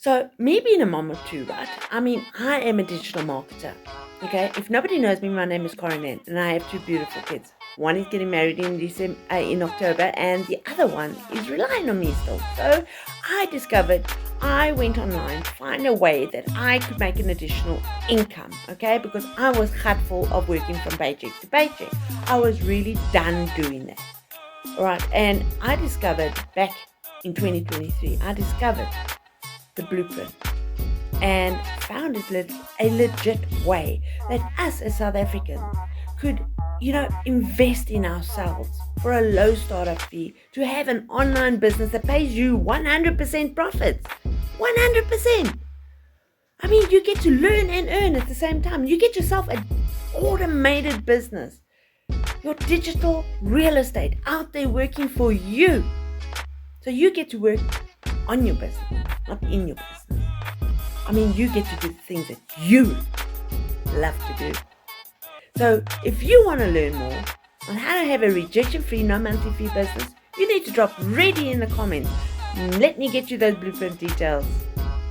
So me being a mom of two, right? I mean, I am a digital marketer. Okay, if nobody knows me, my name is Corinne, and I have two beautiful kids. One is getting married in October, and the other one is relying on me still. So I went online to find a way that I could make an additional income. Okay, because I was full of working from paycheck to paycheck. I was really done doing that. All right, and I discovered back in 2023, the blueprint and found it a legit way that us as South Africans could, invest in ourselves for a low startup fee to have an online business that pays you 100% profits. 100%. I mean, you get to learn and earn at the same time. You get yourself an automated business. Your digital real estate out there working for you. So you get to work on your business, not in your business. I mean, you get to do the things that you love to do. So if you want to learn more on how to have a rejection-free, no monthly fee business, you need to drop ready in the comments. Let me get you those blueprint details.